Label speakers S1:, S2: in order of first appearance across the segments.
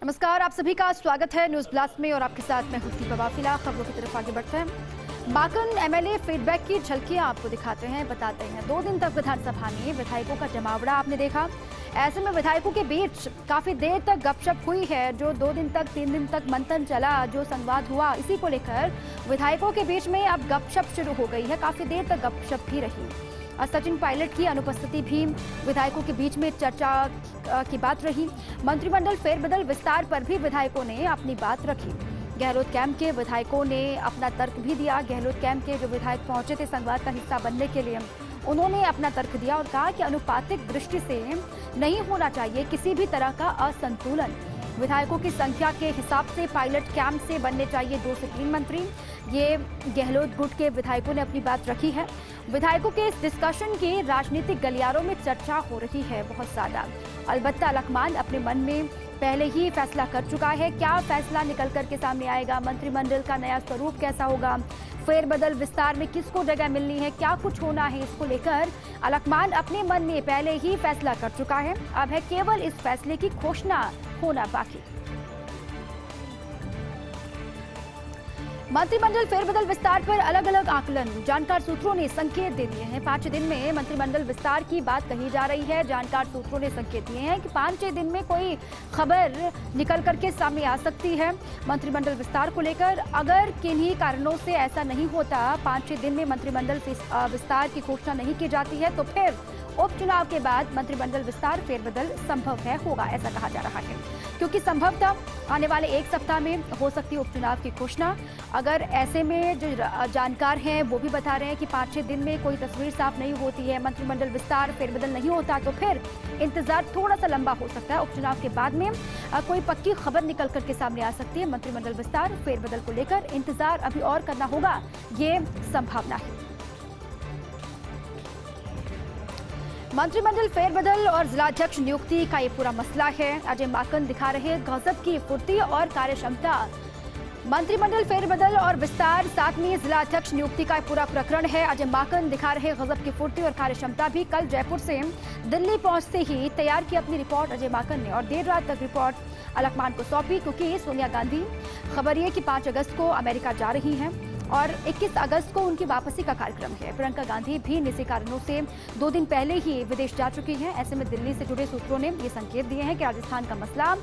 S1: नमस्कार, आप सभी का स्वागत है न्यूज ब्लास्ट में और आपके साथ मैं हूं दीपा वाफिला। खबरों की तरफ आगे बढ़ते हैं। माकन एमएलए फीडबैक की झलकियां आपको दिखाते हैं, बताते हैं। 2 दिन तक विधानसभा में विधायकों का जमावड़ा आपने देखा। ऐसे में विधायकों के बीच काफी देर तक गपशप हुई है। जो 2 दिन तक 3 दिन तक मंथन चला, जो संवाद हुआ, इसी को लेकर विधायकों के बीच में अब गपशप शुरू हो गई है। काफी देर तक गपशप भी रही। सचिन पायलट की अनुपस्थिति भी विधायकों के बीच में चर्चा की बात रही। मंत्रिमंडल फेरबदल विस्तार पर भी विधायकों ने अपनी बात रखी। गहलोत कैंप के विधायकों ने अपना तर्क भी दिया। गहलोत कैंप के जो विधायक पहुंचे थे संवाद का हिस्सा बनने के लिए, उन्होंने अपना तर्क दिया और कहा कि अनुपातिक दृष्टि से नहीं होना चाहिए किसी भी तरह का असंतुलन। विधायकों की संख्या के हिसाब से पायलट कैंप से बनने चाहिए 2 से 3 मंत्री। ये गहलोत गुट के विधायकों ने अपनी बात रखी है। विधायकों के इस डिस्कशन की राजनीतिक गलियारों में चर्चा हो रही है बहुत ज्यादा। अलबत्ता लखमान अपने मन में पहले ही फैसला कर चुका है। क्या फैसला निकल कर के सामने आएगा? मंत्रिमंडल का नया स्वरूप कैसा होगा? फेरबदल विस्तार में किसको जगह मिलनी है? क्या कुछ होना है? इसको लेकर लखमान अपने मन में पहले ही फैसला कर चुका है। अब है केवल इस फैसले की घोषणा होना बाकी। मंत्रिमंडल फेरबदल विस्तार पर अलग अलग आकलन, जानकार सूत्रों ने संकेत दे दिए हैं। 5 दिन में मंत्रिमंडल विस्तार की बात कही जा रही है। जानकार सूत्रों ने संकेत दिए हैं कि 5-6 दिन में कोई खबर निकल करके सामने आ सकती है मंत्रिमंडल विस्तार को लेकर। अगर किन्हीं कारणों से ऐसा नहीं होता, 5-6 दिन में मंत्रिमंडल विस्तार की घोषणा नहीं की जाती है, तो फिर उपचुनाव के बाद मंत्रिमंडल विस्तार फेरबदल संभव होगा, ऐसा कहा जा रहा है। क्योंकि संभवतः आने वाले 1 सप्ताह में हो सकती है उपचुनाव की घोषणा। अगर ऐसे में जो जानकार हैं वो भी बता रहे हैं कि 5-6 दिन में कोई तस्वीर साफ नहीं होती है, मंत्रिमंडल विस्तार फेरबदल नहीं होता, तो फिर इंतजार थोड़ा सा लंबा हो सकता है। उपचुनाव के बाद में कोई पक्की खबर निकल करके सामने आ सकती है। मंत्रिमंडल विस्तार फेरबदल को लेकर इंतजार अभी और करना होगा, ये संभावना है। मंत्रिमंडल फेरबदल और जिलाध्यक्ष नियुक्ति का ये पूरा मसला है। अजय माकन दिखा रहे गजब की फुर्ती और कार्यक्षमता। मंत्रिमंडल फेरबदल और विस्तार, साथ में जिलाध्यक्ष नियुक्ति का पूरा प्रकरण है। अजय माकन दिखा रहे गजब की फुर्ती और कार्यक्षमता भी। कल जयपुर से दिल्ली पहुंचते ही तैयार की अपनी रिपोर्ट अजय माकन ने और देर रात तक रिपोर्ट लखमान को सौंपी, क्योंकि सोनिया गांधी, खबर ये कि 5 अगस्त को अमेरिका जा रही हैं और 21 अगस्त को उनकी वापसी का कार्यक्रम है। प्रियंका गांधी भी निजी कारणों से 2 दिन पहले ही विदेश जा चुकी हैं। ऐसे में दिल्ली से जुड़े सूत्रों ने ये संकेत दिए हैं कि राजस्थान का मसला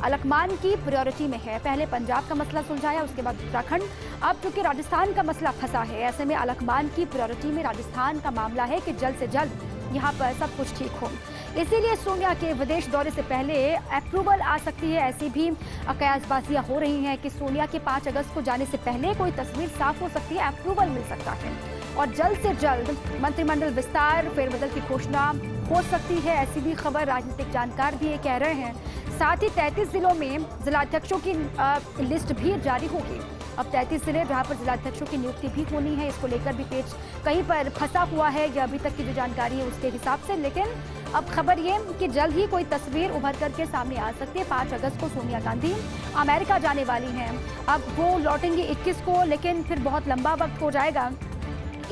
S1: लखमान की प्रायोरिटी में है। पहले पंजाब का मसला सुलझाया, उसके बाद उत्तराखंड, अब चूंकि राजस्थान का मसला फंसा है, ऐसे में लखमान की प्रायोरिटी में राजस्थान का मामला है कि जल्द से जल्द यहाँ पर सब कुछ ठीक हो। इसीलिए सोनिया के विदेश दौरे से पहले अप्रूवल आ सकती है। ऐसी भी कयासबाजियां हो रही हैं कि सोनिया के 5 अगस्त को जाने से पहले कोई तस्वीर साफ हो सकती है, अप्रूवल मिल सकता है और जल्द से जल्द मंत्रिमंडल विस्तार फेरबदल की घोषणा हो सकती है। ऐसी भी खबर राजनीतिक जानकार भी ये कह रहे हैं। साथ ही 33 जिलों में जिलाध्यक्षों की लिस्ट भी जारी होगी। अब 33 जिले जहां पर जिलाध्यक्षों की नियुक्ति भी होनी है, इसको लेकर भी पेच कहीं पर फंसा हुआ है, यह अभी तक की जो जानकारी है उसके हिसाब से। लेकिन अब खबर ये कि जल्द ही कोई तस्वीर उभर करके सामने आ सकती है। 5 अगस्त को सोनिया गांधी अमेरिका जाने वाली हैं। अब वो लौटेंगे 21 को, लेकिन फिर बहुत लंबा वक्त हो जाएगा।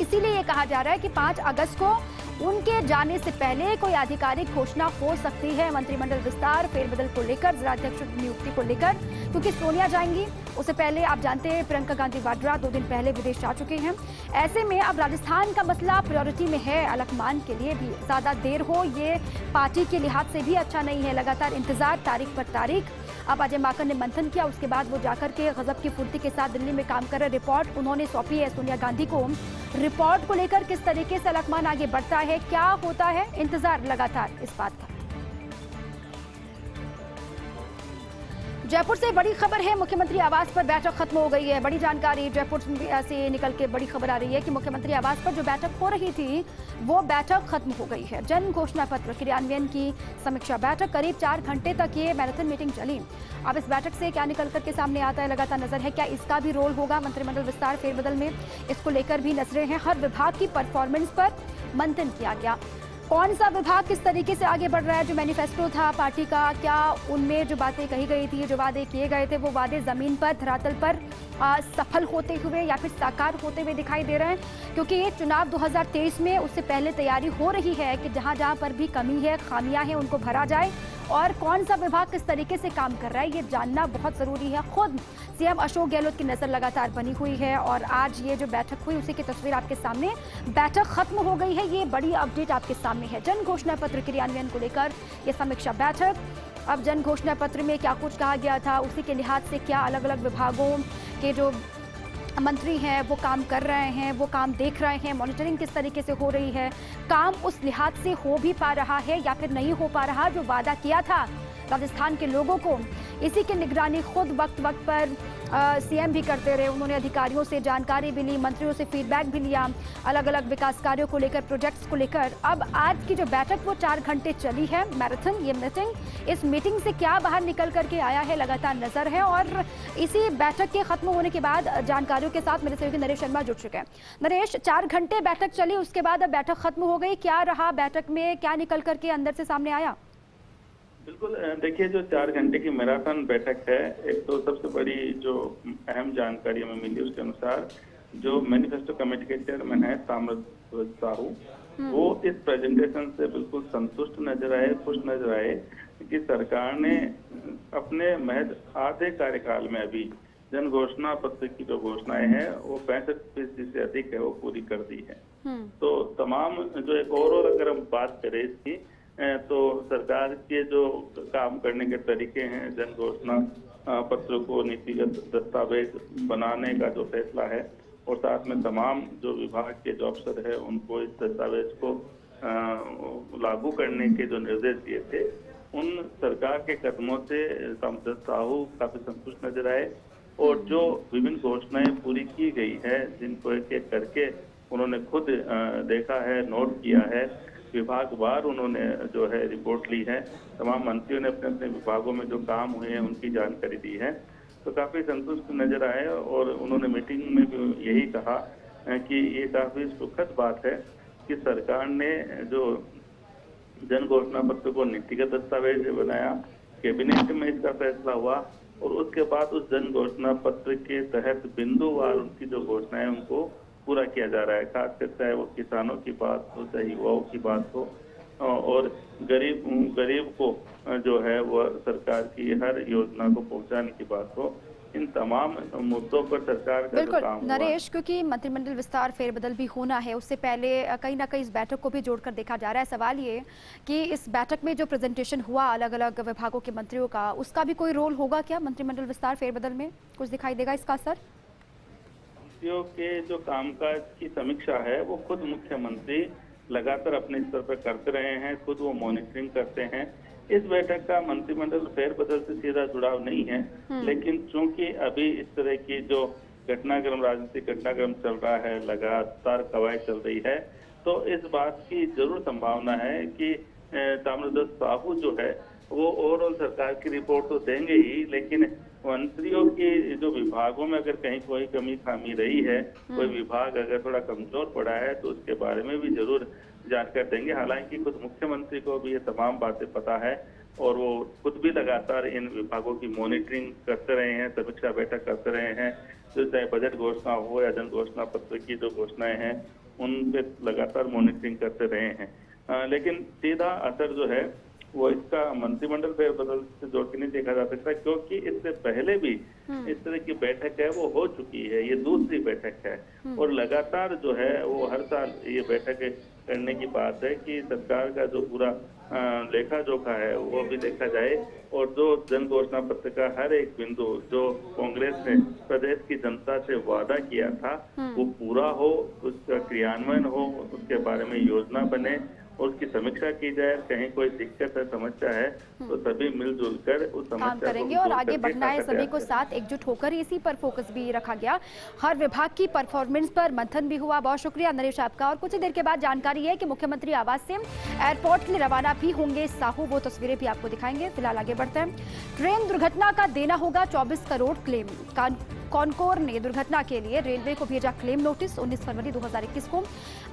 S1: इसीलिए ये कहा जा रहा है कि 5 अगस्त को उनके जाने से पहले कोई आधिकारिक घोषणा हो सकती है मंत्रिमंडल विस्तार फेरबदल को लेकर, जिलाध्यक्ष नियुक्ति को लेकर, क्योंकि सोनिया जाएंगी। उससे पहले आप जानते हैं प्रियंका गांधी वाड्रा 2 दिन पहले विदेश जा चुके हैं। ऐसे में अब राजस्थान का मसला प्रायोरिटी में है। लखमान के लिए भी ज्यादा देर हो, ये पार्टी के लिहाज से भी अच्छा नहीं है। लगातार इंतजार, तारीख पर तारीख। अब अजय माकन ने मंथन किया, उसके बाद वो जाकर के गजब की फुर्ती के साथ दिल्ली में काम कर रहे। रिपोर्ट उन्होंने सौंपी है सोनिया गांधी को। रिपोर्ट को लेकर किस तरीके से लखमान आगे बढ़ता है, क्या होता है, इंतजार लगातार इस बात का। जयपुर से बड़ी खबर है, मुख्यमंत्री आवास पर बैठक खत्म हो गई है। बड़ी जानकारी जयपुर से निकल के बड़ी खबर आ रही है कि मुख्यमंत्री आवास पर जो बैठक हो रही थी वो बैठक खत्म हो गई है। जन घोषणा पत्र क्रियान्वयन की समीक्षा बैठक, करीब 4 घंटे तक ये मैराथन मीटिंग चली। अब इस बैठक से क्या निकल करके सामने आता है, लगातार नजर है क्या इसका भी रोल होगा मंत्रिमंडल विस्तार फेरबदल में, इसको लेकर भी नजरें हैं। हर विभाग की परफॉर्मेंस पर मंथन किया गया। कौन सा विभाग किस तरीके से आगे बढ़ रहा है, जो मैनिफेस्टो था पार्टी का, क्या उनमें जो बातें कही गई थी, जो वादे किए गए थे, वो वादे जमीन पर, धरातल पर सफल होते हुए या फिर साकार होते हुए दिखाई दे रहे हैं? क्योंकि ये चुनाव 2023 में उससे पहले तैयारी हो रही है कि जहां जहां पर भी कमी है, खामियां हैं, उनको भरा जाए और कौन सा विभाग किस तरीके से काम कर रहा है, ये जानना बहुत जरूरी है। खुद सीएम अशोक गहलोत की नजर लगातार बनी हुई है और आज ये जो बैठक हुई उसी की तस्वीर आपके सामने। बैठक खत्म हो गई है, ये बड़ी अपडेट आपके सामने है। जन घोषणा पत्र क्रियान्वयन को लेकर ये समीक्षा बैठक। अब जन घोषणा पत्र में क्या कुछ कहा गया था, उसी के लिहाज से क्या अलग अलग विभागों के जो मंत्री हैं वो काम कर रहे हैं, वो काम देख रहे हैं, मॉनिटरिंग किस तरीके से हो रही है, काम उस लिहाज से हो भी पा रहा है या फिर नहीं हो पा रहा जो वादा किया था राजस्थान के लोगों को। इसी की निगरानी खुद वक्त वक्त पर सीएम भी करते रहे। उन्होंने अधिकारियों से जानकारी भी ली, मंत्रियों से फीडबैक भी लिया, अलग अलग विकास कार्यों को लेकर, प्रोजेक्ट्स को लेकर। अब आज की जो बैठक वो 4 घंटे चली है, मैराथन ये मीटिंग। इस मीटिंग से क्या बाहर निकल करके आया है लगातार नजर है। और इसी बैठक के खत्म होने के बाद जानकारियों के साथ मेरे सहयोगी नरेश शर्मा जुड़ चुके हैं। नरेश, 4 घंटे बैठक चली, उसके बाद अब बैठक खत्म हो गई, क्या रहा बैठक में, क्या निकल करके अंदर से सामने आया?
S2: बिल्कुल, देखिए जो 4 घंटे की मैराथन बैठक है, एक तो सबसे बड़ी जो अहम जानकारी हमें मिली उसके अनुसार जो मैनिफेस्टो कमेटी के चेयरमैन है ताम्रध्वज साहू, वो इस प्रेजेंटेशन से बिल्कुल संतुष्ट नजर आए, खुश नजर आए कि सरकार ने अपने महज आधे कार्यकाल में अभी जन घोषणा पत्र की जो घोषणाएं हैं वो 65% से अधिक है वो पूरी कर दी है। तो तमाम जो एक ओवरऑल अगर हम बात करें इसकी तो सरकार के जो काम करने के तरीके हैं, जन घोषणा पत्र को नीतिगत दस्तावेज बनाने का जो फैसला है और साथ में तमाम जो विभाग के जो अफसर है उनको इस दस्तावेज को लागू करने के जो निर्देश दिए थे, उन सरकार के कदमों से ताम्रध्वज साहू काफी संतुष्ट नजर आए। और जो विभिन्न घोषणाएं पूरी की गई है, जिनको एक एक करके उन्होंने खुद देखा है, नोट किया है, विभागवार उन्होंने जो है रिपोर्ट ली है, तमाम मंत्रियों ने अपने अपने विभागों में जो काम हुए हैं उनकी जानकारी दी है, तो काफी संतुष्ट नजर आए। और उन्होंने मीटिंग में भी यही कहा कि ये काफी सुखद बात है कि सरकार ने जो जन घोषणा पत्र को नीतिगत दस्तावेज बनाया, कैबिनेट में इसका फैसला हुआ और उसके बाद उस जन घोषणा पत्र के तहत बिंदुवार उनकी जो घोषणाएं उनको पूरा किया जा रहा है। खासकर चाहे वो किसानों की बात हो, चाहे युवाओं की बात हो और गरीब को जो है वो सरकार की हर योजना को पहुंचाने की बात हो, इन तमाम मुद्दों पर सरकार का
S1: बिल्कुल
S2: काम
S1: नरेश, क्योंकि मंत्रिमंडल विस्तार फेरबदल भी होना है, उससे पहले कहीं ना कहीं इस बैठक को भी जोड़कर देखा जा रहा है। सवाल ये कि इस बैठक में जो प्रेजेंटेशन हुआ अलग अलग विभागों के मंत्रियों का, उसका भी कोई रोल होगा क्या मंत्रिमंडल विस्तार फेरबदल में? कुछ दिखाई देगा इसका असर?
S2: मंत्रियों के जो कामकाज की समीक्षा है वो खुद मुख्यमंत्री लगातार अपने स्तर पर करते रहे हैं, खुद वो मॉनिटरिंग करते हैं। इस बैठक का मंत्रिमंडल फेरबदल से सीधा जुड़ाव नहीं है, लेकिन चूंकि अभी इस तरह की जो घटनाक्रम, राजनीतिक घटनाक्रम चल रहा है, लगातार कवायद चल रही है, तो इस बात की जरूर संभावना है कि ताम्रध्वज साहू जो है वो ओवरऑल सरकार की रिपोर्ट तो देंगे ही, लेकिन मंत्रियों की जो विभागों में अगर कहीं कोई कमी खामी रही है, कोई विभाग अगर थोड़ा कमजोर पड़ा है तो उसके बारे में भी जरूर जानकारी देंगे। हालांकि खुद मुख्यमंत्री को भी ये तमाम बातें पता है और वो खुद भी लगातार इन विभागों की मॉनिटरिंग करते रहे हैं, समीक्षा बैठक करते रहे हैं, तो चाहे बजट घोषणा हो या जन घोषणा पत्र की जो घोषणाएं हैं उन पे लगातार मॉनिटरिंग करते रहे हैं। लेकिन सीधा असर जो है वो इसका मंत्रिमंडल फेरबदल से जोड़ के नहीं देखा जा सकता, क्योंकि इससे पहले भी इस तरह की बैठक है वो हो चुकी है, ये दूसरी बैठक है और लगातार जो है वो हर साल ये बैठक करने की बात है कि सरकार का जो पूरा लेखा जोखा है वो भी देखा जाए और जो जन घोषणा पत्र का हर एक बिंदु जो कांग्रेस ने प्रदेश की जनता से वादा किया था वो पूरा हो, उसका क्रियान्वयन हो, उसके बारे में योजना बने और उसकी समीक्षा की जाए। कहीं कोई दिक्कत है, समस्या है तो सभी मिलजुल कर उस समस्या
S1: काम करेंगे और आगे बढ़ना है, सभी को साथ एकजुट होकर इसी पर फोकस भी रखा गया। हर विभाग की परफॉर्मेंस पर मंथन भी हुआ। बहुत शुक्रिया नरेश आपका। और कुछ ही देर के बाद जानकारी है कि मुख्यमंत्री आवास से एयरपोर्ट के लिए रवाना भी होंगे साहू, वो तस्वीरें भी आपको दिखाएंगे। फिलहाल आगे बढ़ते हैं। ट्रेन दुर्घटना का देना होगा 24 करोड़ क्लेम। कॉनकोर ने दुर्घटना के लिए रेलवे को भेजा क्लेम नोटिस। 19 फरवरी 2021 को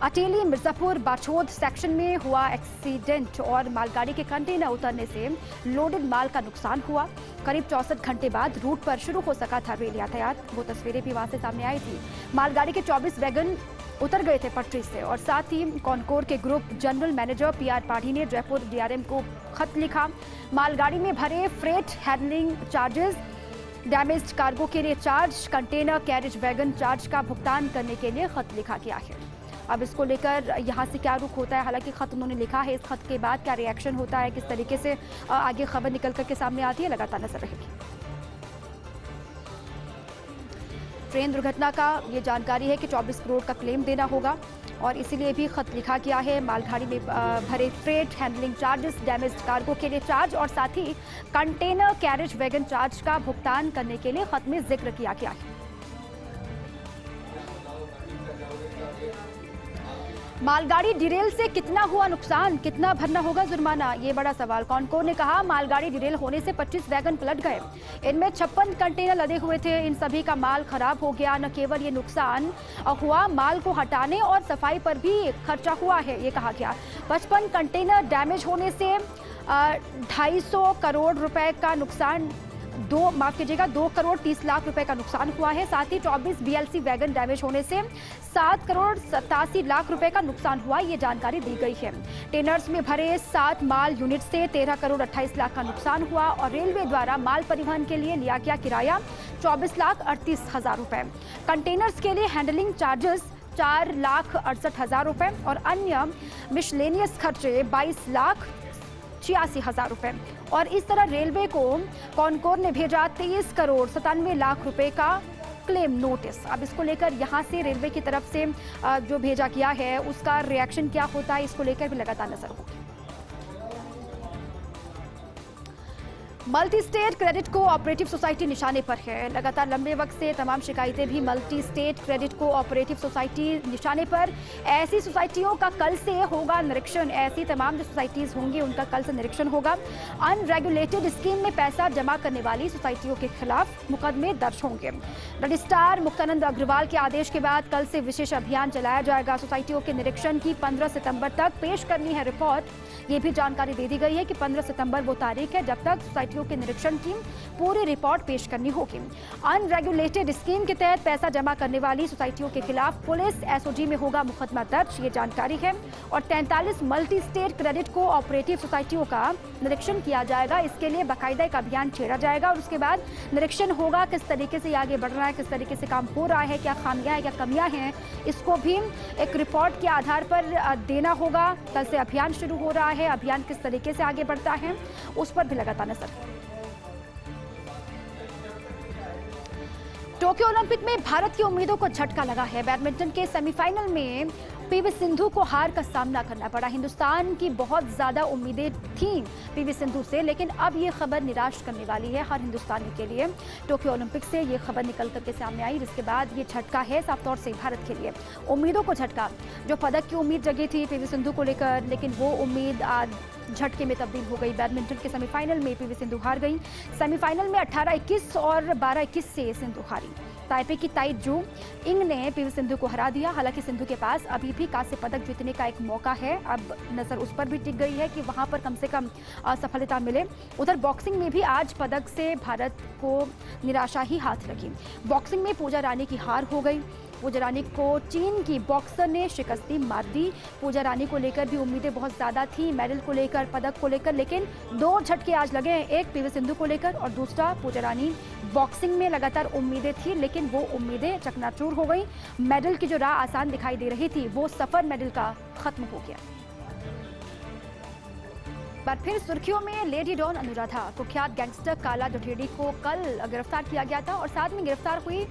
S1: अटेली मिर्जापुर बाछोद सेक्शन में हुआ एक्सीडेंट और मालगाड़ी के कंटेनर उतरने से लोडेड माल का नुकसान हुआ। करीब 64 घंटे बाद रूट पर शुरू हो सका था रेल यातायात। वो तस्वीरें भी वहां से सामने आई थी। मालगाड़ी के 24 वैगन उतर गए थे पटरी से। और साथ ही कॉनकोर के ग्रुप जनरल मैनेजर पीआर पाढ़ी ने जयपुर डीआरएम को खत लिखा। मालगाड़ी में भरे freight handling charges, damaged cargo के लिए charge, container carriage wagon charge का भुगतान करने के लिए खत लिखा गया है। अब इसको लेकर यहाँ से क्या रुख होता है, हालांकि खत उन्होंने लिखा है, इस खत के बाद क्या रिएक्शन होता है, किस तरीके से आगे खबर निकल करके सामने आती है, लगातार नजर रहेगी। ट्रेन दुर्घटना का ये जानकारी है कि 24 करोड़ का क्लेम देना होगा और इसीलिए भी खत लिखा गया है। मालगाड़ी में भरे freight handling charges, damaged cargo के लिए चार्ज और साथ ही कंटेनर कैरेज वैगन चार्ज का भुगतान करने के लिए खत में जिक्र किया गया है। मालगाड़ी डिरेल से कितना हुआ नुकसान, कितना भरना होगा जुर्माना, ये बड़ा सवाल। कॉनकोर ने कहा मालगाड़ी डिरेल होने से 25 वैगन पलट गए, इनमें 56 कंटेनर लदे हुए थे, इन सभी का माल खराब हो गया। न केवल ये नुकसान हुआ, माल को हटाने और सफाई पर भी खर्चा हुआ है, ये कहा गया। 55 कंटेनर डैमेज होने से 250 करोड़ रुपए का नुकसान, 2 करोड़ 30 लाख रुपए का नुकसान हुआ है। साथ ही 24 बीएलसी वैगन डैमेज होने से 7 करोड़ 87 लाख रुपए का नुकसान हुआ, ये जानकारी दी गई है। टेनर्स में भरे 7 माल यूनिट से 13 करोड़ 28 लाख का नुकसान हुआ और रेलवे द्वारा माल परिवहन के लिए लिया गया किराया 24 लाख 38 हजार रुपए। कंटेनर्स के लिए हैंडलिंग चार्जेस 4 लाख 68 हजार रुपए और अन्य मिसलेनियस खर्चे 22 लाख 86 हजार रुपए। और इस तरह रेलवे को कॉनकोर ने भेजा 23 करोड़ 97 लाख रुपए का क्लेम नोटिस। अब इसको लेकर यहाँ से रेलवे की तरफ से जो भेजा गया है उसका रिएक्शन क्या होता है, इसको लेकर भी लगातार नजर होगी। Multi state credit cooperative society निशाने पर है। लगातार लंबे वक्त से तमाम शिकायतें भी multi state credit cooperative society निशाने पर। ऐसी सोसाइटियों का कल से होगा निरीक्षण, ऐसी तमाम जो सोसाइटीज होंगी उनका कल से निरीक्षण होगा। अनरेगुलेटेड स्कीम में पैसा जमा करने वाली सोसाइटियों के खिलाफ मुकदमे दर्ज होंगे। रजिस्ट्रार मुक्तानंद अग्रवाल के आदेश के बाद कल से विशेष अभियान चलाया जाएगा। सोसाइटियों के निरीक्षण की 15 सितंबर तक पेश करनी है रिपोर्ट। ये भी जानकारी दे दी गई है कि 15 सितंबर वो तारीख है जब तक सोसाइटियों के निरीक्षण की पूरी रिपोर्ट पेश करनी होगी। अनरेगुलेटेड स्कीम के तहत पैसा जमा करने वाली सोसाइटियों के खिलाफ पुलिस एसओजी में होगा मुकदमा दर्ज, ये जानकारी है। और 43 मल्टी स्टेट क्रेडिट कोऑपरेटिव सोसाइटियों का निरीक्षण किया जाएगा। इसके लिए बाकायदा एक अभियान छेड़ा जाएगा और उसके बाद निरीक्षण होगा, किस तरीके से आगे बढ़ रहा है, किस तरीके से काम हो रहा है, क्या खामियां हैं, क्या कमियां हैं, इसको भी एक रिपोर्ट के आधार पर देना होगा। कल से अभियान शुरू हो रहा है, अभियान किस तरीके से आगे बढ़ता है उस पर भी लगातार नजर। टोक्यो ओलंपिक में भारत की उम्मीदों को झटका लगा है। बैडमिंटन के सेमीफाइनल में पीवी सिंधु को हार का सामना करना पड़ा। हिंदुस्तान की बहुत ज्यादा उम्मीदें थीं पीवी सिंधु से, लेकिन अब ये खबर निराश करने वाली है हर हिंदुस्तानी के लिए। टोक्यो ओलंपिक से ये खबर निकल करके सामने आई, जिसके बाद ये झटका है साफ तौर से भारत के लिए। उम्मीदों को झटका, जो पदक की उम्मीद जगी थी पीवी सिंधु को लेकर, लेकिन वो उम्मीद आज झटके में तब्दील हो गई। बैडमिंटन के सेमीफाइनल में पीवी सिंधु हार गई। सेमीफाइनल में 18-21 और 12-21 से सिंधु हारी। ताइपे की ताई जू इंग ने पीवी सिंधु को हरा दिया। हालांकि सिंधु के पास अभी भी कांस्य पदक जीतने का एक मौका है, अब नजर उस पर भी टिक गई है कि वहां पर कम से कम सफलता मिले। उधर बॉक्सिंग में भी आज पदक से भारत को निराशा ही हाथ लगी। बॉक्सिंग में पूजा रानी की हार हो गई। पूजा रानी को चीन की बॉक्सर ने शिकस्ती मार दी। पूजा रानी को लेकर भी उम्मीदें बहुत ज़्यादा थी, मेडल को लेकर, पदक को लेकर, लेकिन 2 झटके आज लगे हैं, एक पीवी सिंधु को लेकर और दूसरा पूजा रानी। बॉक्सिंग में लगातार उम्मीदें थी, लेकिन वो उम्मीदें चकनाचूर हो गई। मेडल की जो राह आसान दिखाई दे रही थी वो सफ़र मेडल का खत्म हो गया। बार फिर सुर्खियों में लेडी डॉन अनुराधा, कुख्यात गैंगस्टर काला जठेड़ी को कल गिरफ्तार किया गया था और साथ में गिरफ्तार हुई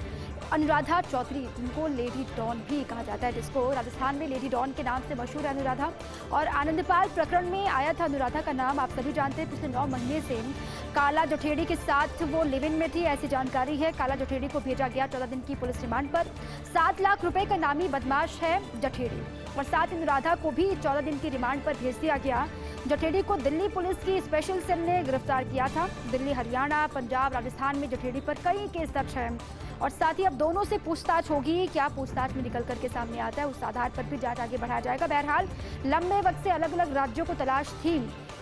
S1: अनुराधा चौधरी, जिनको लेडी डॉन भी कहा जाता है, जिसको राजस्थान में लेडी डॉन के नाम से मशहूर है अनुराधा। और आनंदपाल प्रकरण में आया था अनुराधा का नाम, आप सभी जानते हैं। पिछले 9 महीने से काला जठेड़ी के साथ वो लिव इन में थी, ऐसी जानकारी है। काला जठेड़ी को भेजा गया 14 दिन की पुलिस रिमांड पर। 7 लाख रुपए का नामी बदमाश है जठेड़ी और साथ अनुराधा को भी 14 दिन की रिमांड पर भेज दिया गया। जठेड़ी को दिल्ली पुलिस की स्पेशल सेल ने गिरफ्तार किया था। दिल्ली, हरियाणा, पंजाब, राजस्थान में जठेड़ी पर कई केस दर्ज हैं और साथ ही अब दोनों से पूछताछ होगी। क्या पूछताछ में निकल करके सामने आता है, उस आधार पर भी जांच आगे बढ़ाया जाएगा। बहरहाल लंबे वक्त से अलग अलग राज्यों को तलाश थी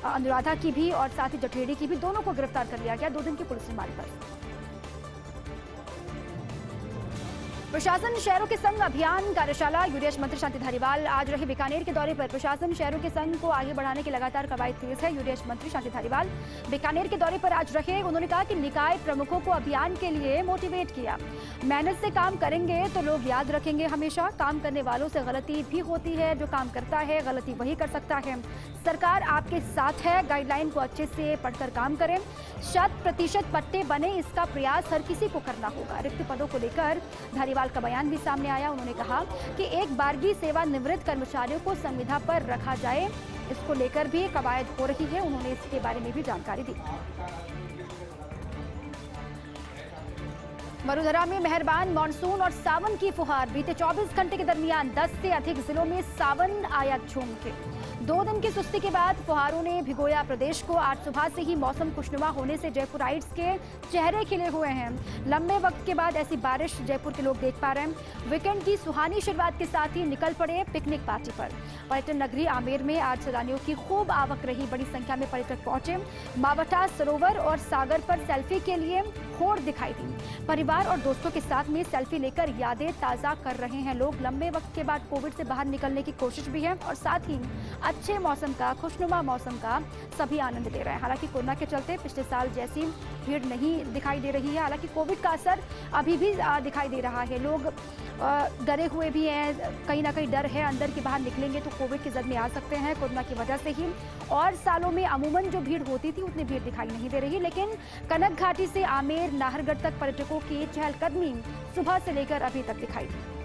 S1: अनुराधा की भी और साथ ही जठेड़ी की भी, दोनों को गिरफ्तार कर लिया गया 2 दिन की पुलिस रिमांड पर। प्रशासन शहरों के संग अभियान कार्यशाला यूडीएच मंत्री शांति धारीवाल आज रहे बीकानेर के दौरे पर। प्रशासन शहरों के संग को आगे बढ़ाने की लगातार कवायद तेज है। यूडीएच मंत्री शांति धारीवाल बीकानेर के दौरे पर आज रहे। उन्होंने कहा कि निकाय प्रमुखों को अभियान के लिए मोटिवेट किया। मेहनत से काम करेंगे तो लोग याद रखेंगे हमेशा। काम करने वालों से गलती भी होती है, जो काम करता है गलती वही कर सकता है। सरकार आपके साथ है, गाइडलाइन को अच्छे से पढ़कर काम करें। 100% पट्टे बने, इसका प्रयास हर किसी को करना होगा। रिक्त पदों को लेकर धारीवाल का बयान भी सामने आया। उन्होंने कहा कि एक बारगी सेवानिवृत्त कर्मचारियों को संविदा पर रखा जाए, इसको लेकर भी कवायद हो रही है। उन्होंने इसके बारे में भी जानकारी दी। वडोदरा में मेहरबान मानसून और सावन की फुहार। बीते 24 घंटे के दरमियान 10 से अधिक जिलों में सावन आया झूम के। 2 दिन की सुस्ती के बाद फुहारों ने भिगोया प्रदेश को। आज सुबह से ही मौसम खुशनुमा होने से जयपुराइट्स के चेहरे खिले हुए हैं। लंबे वक्त के बाद ऐसी बारिश जयपुर के लोग देख पा रहे हैं। वीकेंड की सुहानी शुरुआत के साथ ही निकल पड़े पिकनिक पार्टी पर। पर्यटन नगरी आमेर में आज सैलानियों की खूब आवक रही। बड़ी संख्या में पर्यटक पहुंचे। मावठा सरोवर और सागर पर सेल्फी के लिए होड़ दिखाई दी। परिवार और दोस्तों के साथ में सेल्फी लेकर यादें ताज़ा कर रहे हैं लोग। लंबे वक्त के बाद कोविड से बाहर निकलने की कोशिश भी है और साथ ही अच्छे मौसम का, खुशनुमा मौसम का सभी आनंद ले रहे हैं। हालांकि कोरोना के चलते पिछले साल जैसी भीड़ नहीं दिखाई दे रही है। हालांकि कोविड का असर अभी भी दिखाई दे रहा है। लोग डरे हुए भी हैं, कहीं ना कहीं डर है अंदर कि बाहर निकलेंगे तो कोविड की जद में आ सकते हैं कोरोना की वजह से ही। और सालों में अमूमन जो भीड़ होती थी उतनी भीड़ दिखाई नहीं दे रही। लेकिन कनक घाटी से आमेर नाहरगढ़ तक पर्यटकों की चहलकदमी सुबह से लेकर अभी तक दिखाई दी।